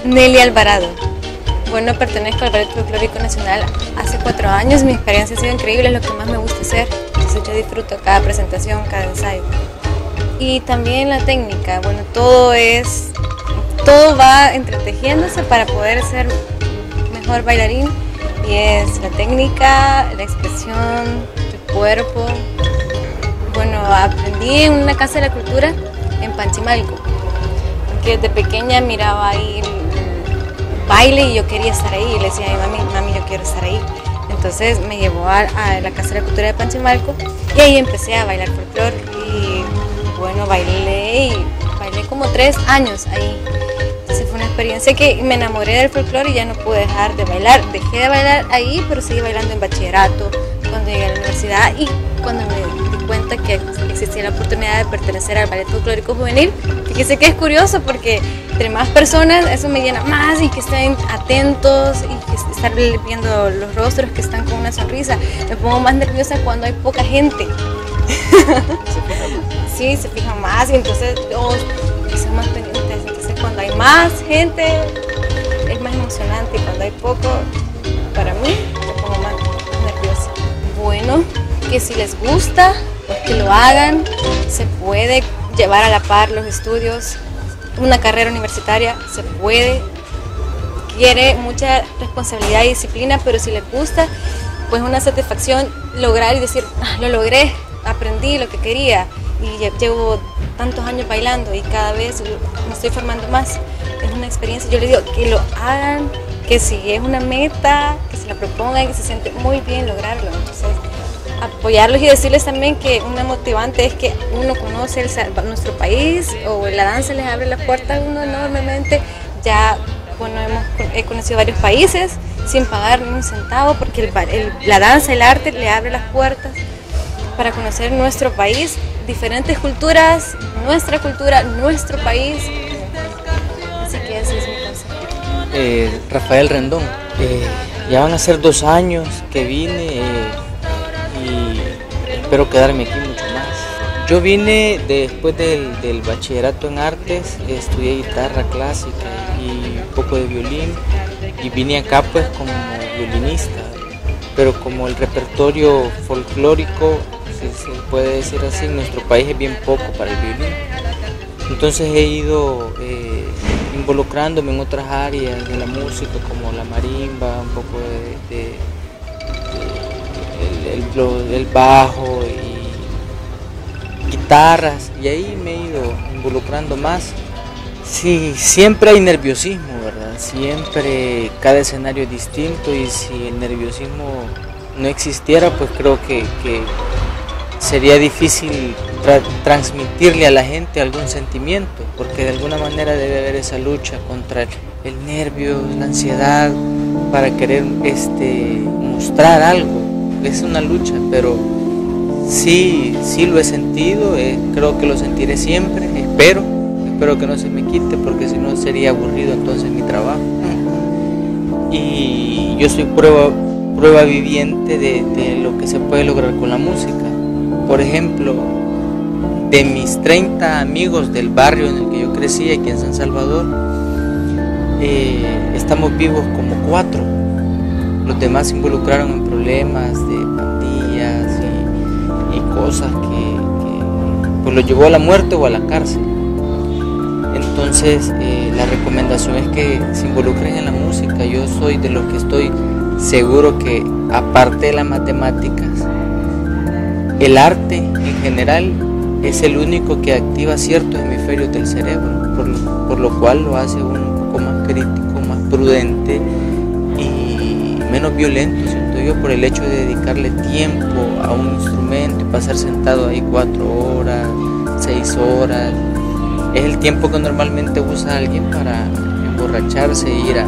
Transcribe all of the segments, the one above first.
Nelly Alvarado. Bueno, pertenezco al Ballet Folclórico Nacional hace 4 años. Mi experiencia ha sido increíble, es lo que más me gusta hacer. Entonces yo disfruto cada presentación, cada ensayo. Y también la técnica. Bueno, todo va entretejiéndose para poder ser mejor bailarín. Y es la técnica, la expresión, el cuerpo. Bueno, aprendí en una casa de la cultura en Panchimalco, porque desde pequeña miraba ahí el baile y yo quería estar ahí. Y le decía a mi mami, yo quiero estar ahí. Entonces me llevó a la casa de la cultura de Panchimalco y ahí empecé a bailar folclore. Y bueno, bailé como 3 años ahí. Entonces fue una experiencia que me enamoré del folclore y ya no pude dejar de bailar. Dejé de bailar ahí, pero seguí bailando en bachillerato, cuando llegué a la universidad y cuando me di cuenta que existía la oportunidad de pertenecer al Ballet Folclórico Juvenil. Fíjese que es curioso porque entre más personas eso me llena más, y que estén atentos y que estar viendo los rostros que están con una sonrisa. Me pongo más nerviosa cuando hay poca gente. Sí, se fijan más y entonces todos son más pendientes. Entonces cuando hay más gente es más emocionante, y cuando hay poco, para mí me pongo más nerviosa. Bueno, que si les gusta, pues que lo hagan. Se puede llevar a la par los estudios, una carrera universitaria, se puede. Quiere mucha responsabilidad y disciplina, pero si les gusta, pues una satisfacción lograr y decir, lo logré, aprendí lo que quería y llevo tantos años bailando y cada vez me estoy formando más. Es una experiencia. Yo les digo que lo hagan, que si es una meta, que se la propongan, que se siente muy bien lograrlo. Entonces, apoyarlos y decirles también que una motivante es que uno conoce nuestro país, o la danza les abre las puertas a uno enormemente. Ya, bueno, he conocido varios países sin pagar ni un centavo, porque la danza, el arte le abre las puertas para conocer nuestro país, diferentes culturas, nuestra cultura, nuestro país. Así que ese es mi consejo. Rafael Rendón. Ya van a ser 2 años que vine y espero quedarme aquí mucho más. Yo vine después del bachillerato en artes, estudié guitarra clásica y un poco de violín, y vine acá pues como violinista, pero como el repertorio folclórico, si se puede decir así, en nuestro país es bien poco para el violín. Entonces he ido involucrándome en otras áreas de la música, como la marimba, un poco el bajo y guitarras, y ahí me he ido involucrando más. Sí, siempre hay nerviosismo, ¿verdad? Siempre cada escenario es distinto, y si el nerviosismo no existiera, pues creo que sería difícil transmitirle a la gente algún sentimiento, porque de alguna manera debe haber esa lucha contra el nervio, la ansiedad, para querer mostrar algo. Es una lucha, pero sí lo he sentido, creo que lo sentiré siempre, espero que no se me quite, porque si no sería aburrido entonces mi trabajo. Y yo soy prueba viviente de lo que se puede lograr con la música. Por ejemplo, de mis 30 amigos del barrio en el que yo crecí, aquí en San Salvador, estamos vivos como 4. Los demás se involucraron en problemas de pandillas y cosas que pues los llevó a la muerte o a la cárcel. Entonces la recomendación es que se involucren en la música. Yo soy de los que estoy seguro que, aparte de las matemáticas, el arte en general es el único que activa ciertos hemisferios del cerebro, por lo cual lo hace uno un poco más crítico, más prudente y menos violento, siento yo, por el hecho de dedicarle tiempo a un instrumento y pasar sentado ahí 4 horas, 6 horas. Es el tiempo que normalmente usa alguien para emborracharse e ir a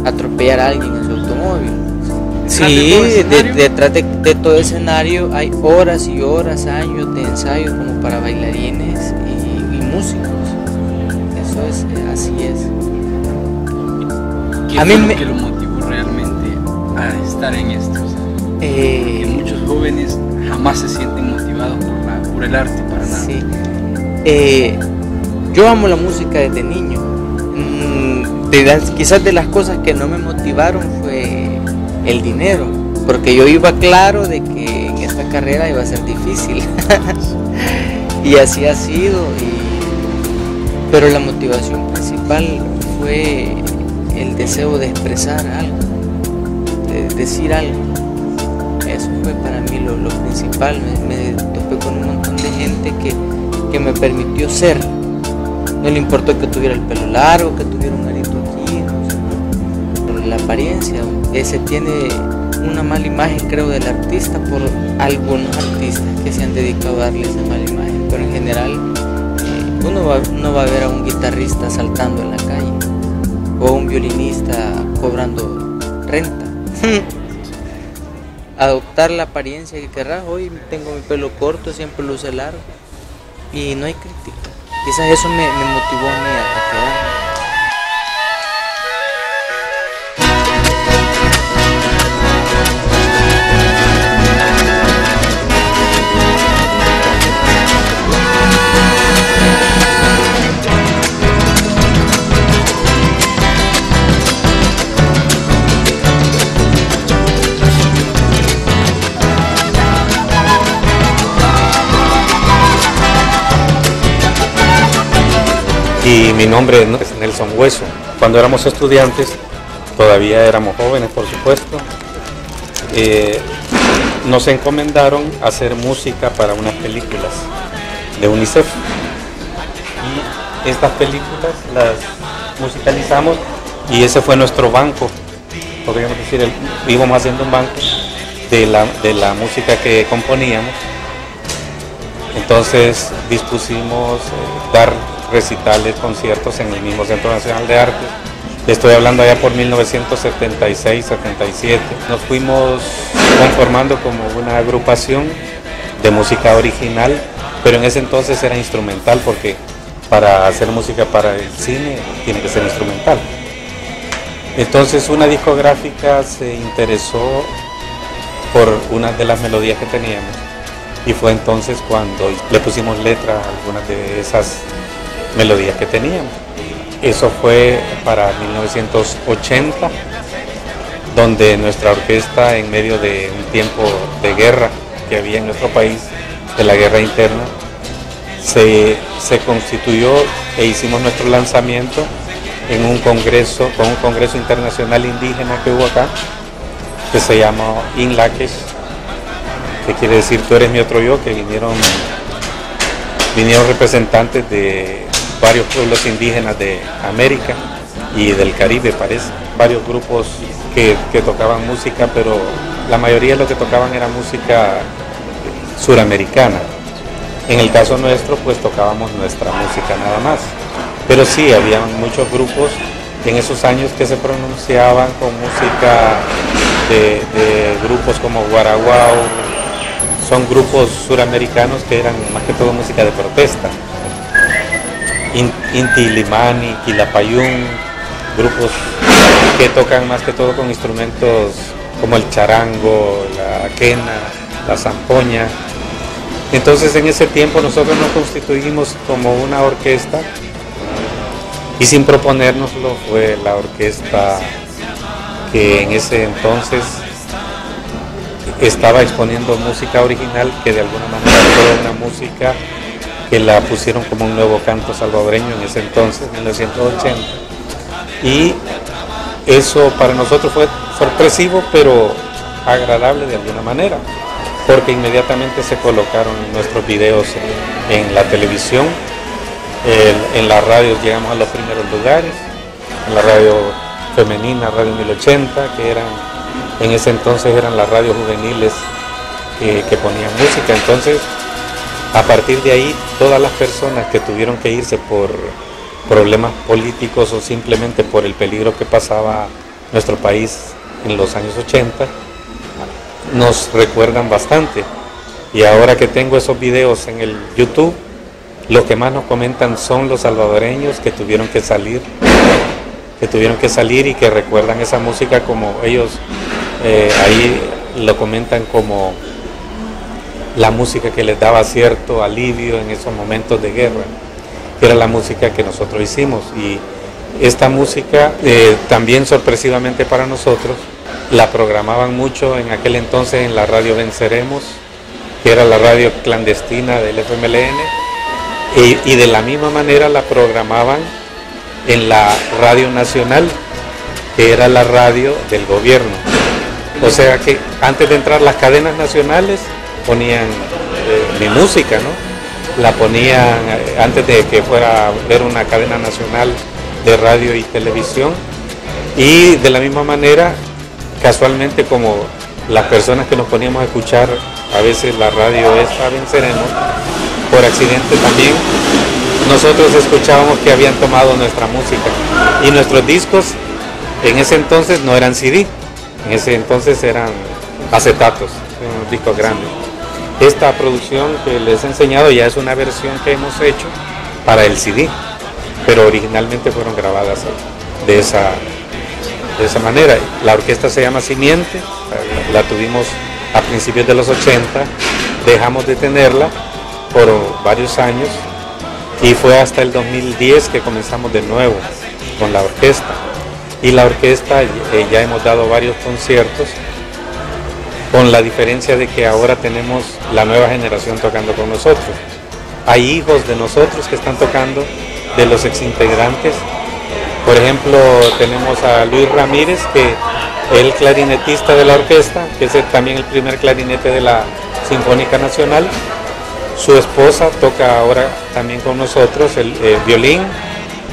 atropellar a alguien en su automóvil. Sí, detrás de todo escenario hay horas y horas, años de ensayo como para bailarines y músicos. Eso es, así es. ¿Qué fue lo que lo motivó realmente a estar en esto? Que muchos jóvenes jamás se sienten motivados por el arte para nada. Sí. Yo amo la música desde niño. quizás de las cosas que no me motivaron fue el dinero, porque yo iba claro de que en esta carrera iba a ser difícil y así ha sido, pero la motivación principal fue el deseo de expresar algo, de decir algo. Eso fue para mí lo principal. Me topé con un montón de gente que me permitió ser. No le importó que tuviera el pelo largo, que tuviera un arito aquí, no sé, por la apariencia. Se tiene una mala imagen, creo, del artista por algunos artistas que se han dedicado a darle esa mala imagen, pero en general uno va a ver a un guitarrista saltando en la calle o a un violinista cobrando renta. Adoptar la apariencia que querrás. Hoy tengo mi pelo corto, siempre lo usé largo y no hay crítica. Quizás eso me motivó a mí a quedarme. Y mi nombre es Nelson Hueso. Cuando éramos estudiantes, todavía éramos jóvenes, por supuesto, nos encomendaron hacer música para unas películas de UNICEF. Y estas películas las musicalizamos y ese fue nuestro banco. Podríamos decir, íbamos haciendo un banco de la música que componíamos. Entonces dispusimos dar recitales, conciertos en el mismo Centro Nacional de Arte. Estoy hablando allá por 1976-77. Nos fuimos conformando como una agrupación de música original, pero en ese entonces era instrumental, porque para hacer música para el cine tiene que ser instrumental. Entonces una discográfica se interesó por una de las melodías que teníamos y fue entonces cuando le pusimos letra a algunas de esas melodías que teníamos. Eso fue para 1980, donde nuestra orquesta, en medio de un tiempo de guerra que había en nuestro país, de la guerra interna, se constituyó e hicimos nuestro lanzamiento en un congreso, con un congreso internacional indígena que hubo acá, que se llama INLACES, que quiere decir tú eres mi otro yo, que vinieron representantes de varios pueblos indígenas de América y del Caribe, parece, varios grupos que tocaban música, pero la mayoría de lo que tocaban era música suramericana. En el caso nuestro, pues tocábamos nuestra música nada más, pero sí, había muchos grupos en esos años que se pronunciaban con música de grupos como Guaraguao. Son grupos suramericanos que eran más que todo música de protesta. Inti Illimani, Quilapayún, grupos que tocan más que todo con instrumentos como el charango, la quena, la zampoña. Entonces en ese tiempo nosotros nos constituimos como una orquesta y sin proponérnoslo fue la orquesta que en ese entonces estaba exponiendo música original, que de alguna manera fue una música que la pusieron como un nuevo canto salvadoreño en ese entonces, 1980. Y eso para nosotros fue sorpresivo, pero agradable de alguna manera, porque inmediatamente se colocaron nuestros videos en la televisión, en las radios llegamos a los primeros lugares, en la radio femenina, Radio 1080, que en ese entonces eran las radios juveniles que ponían música. Entonces, a partir de ahí, todas las personas que tuvieron que irse por problemas políticos o simplemente por el peligro que pasaba nuestro país en los años 80, nos recuerdan bastante. Y ahora que tengo esos videos en el YouTube, lo que más nos comentan son los salvadoreños que tuvieron que salir y que recuerdan esa música como ellos ahí lo comentan como la música que les daba cierto alivio en esos momentos de guerra, que era la música que nosotros hicimos. Esta música también sorpresivamente para nosotros la programaban mucho en aquel entonces en la radio Venceremos, que era la radio clandestina del FMLN, y de la misma manera la programaban en la Radio Nacional, que era la radio del gobierno. O sea que antes de entrar las cadenas nacionales ponían mi música, ¿no? La ponían antes de que fuera a ver una cadena nacional de radio y televisión, y de la misma manera, casualmente, como las personas que nos poníamos a escuchar a veces la radio esta Venceremos, por accidente también nosotros escuchábamos que habían tomado nuestra música, y nuestros discos en ese entonces no eran CD, en ese entonces eran acetatos, unos discos grandes. Esta producción que les he enseñado ya es una versión que hemos hecho para el CD, pero originalmente fueron grabadas de esa manera. La orquesta se llama Simiente, la tuvimos a principios de los 80, dejamos de tenerla por varios años y fue hasta el 2010 que comenzamos de nuevo con la orquesta. Y la orquesta ya hemos dado varios conciertos, con la diferencia de que ahora tenemos la nueva generación tocando con nosotros. Hay hijos de nosotros que están tocando, de los exintegrantes. Por ejemplo, tenemos a Luis Ramírez, que es el clarinetista de la orquesta, que es también el primer clarinete de la Sinfónica Nacional. Su esposa toca ahora también con nosotros el violín.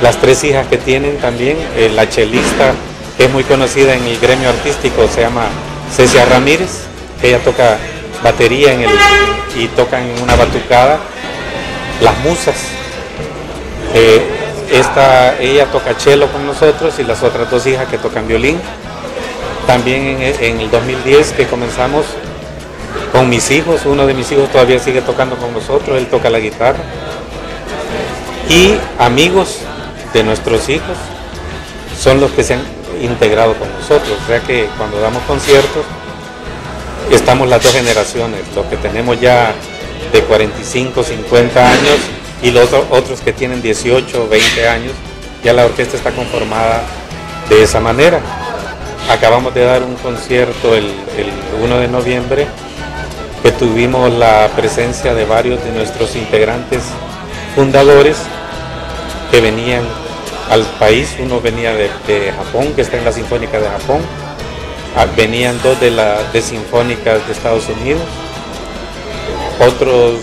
Las tres hijas que tienen también, la chelista, que es muy conocida en el gremio artístico, se llama Cecia Ramírez. Ella toca batería y tocan en una batucada. Las musas. Ella toca cello con nosotros, y las otras dos hijas que tocan violín. También en el 2010 que comenzamos con mis hijos, uno de mis hijos todavía sigue tocando con nosotros, él toca la guitarra. Y amigos de nuestros hijos son los que se han integrado con nosotros, o sea que cuando damos conciertos estamos las dos generaciones, los que tenemos ya de 45, 50 años y los otros que tienen 18, 20 años. Ya la orquesta está conformada de esa manera. Acabamos de dar un concierto el 1 de noviembre que tuvimos la presencia de varios de nuestros integrantes fundadores que venían al país. Uno venía de Japón, que está en la Sinfónica de Japón. Venían dos de Sinfónicas de Estados Unidos. Otros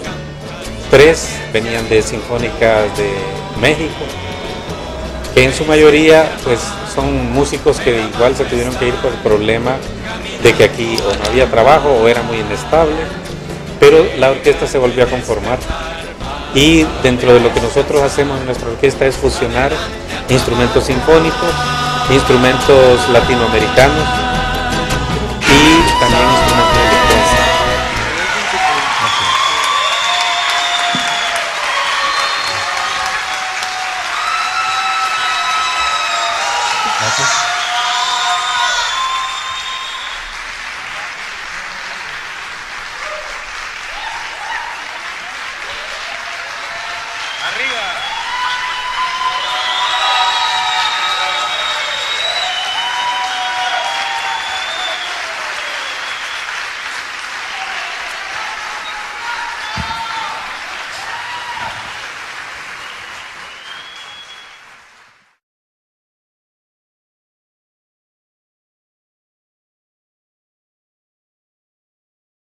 3 venían de Sinfónicas de México, que en su mayoría pues son músicos que igual se tuvieron que ir por el problema de que aquí o no había trabajo o era muy inestable, pero la orquesta se volvió a conformar. Y dentro de lo que nosotros hacemos en nuestra orquesta es fusionar instrumentos sinfónicos, instrumentos latinoamericanos y también instrumentos electrónicos. Gracias. Arriba.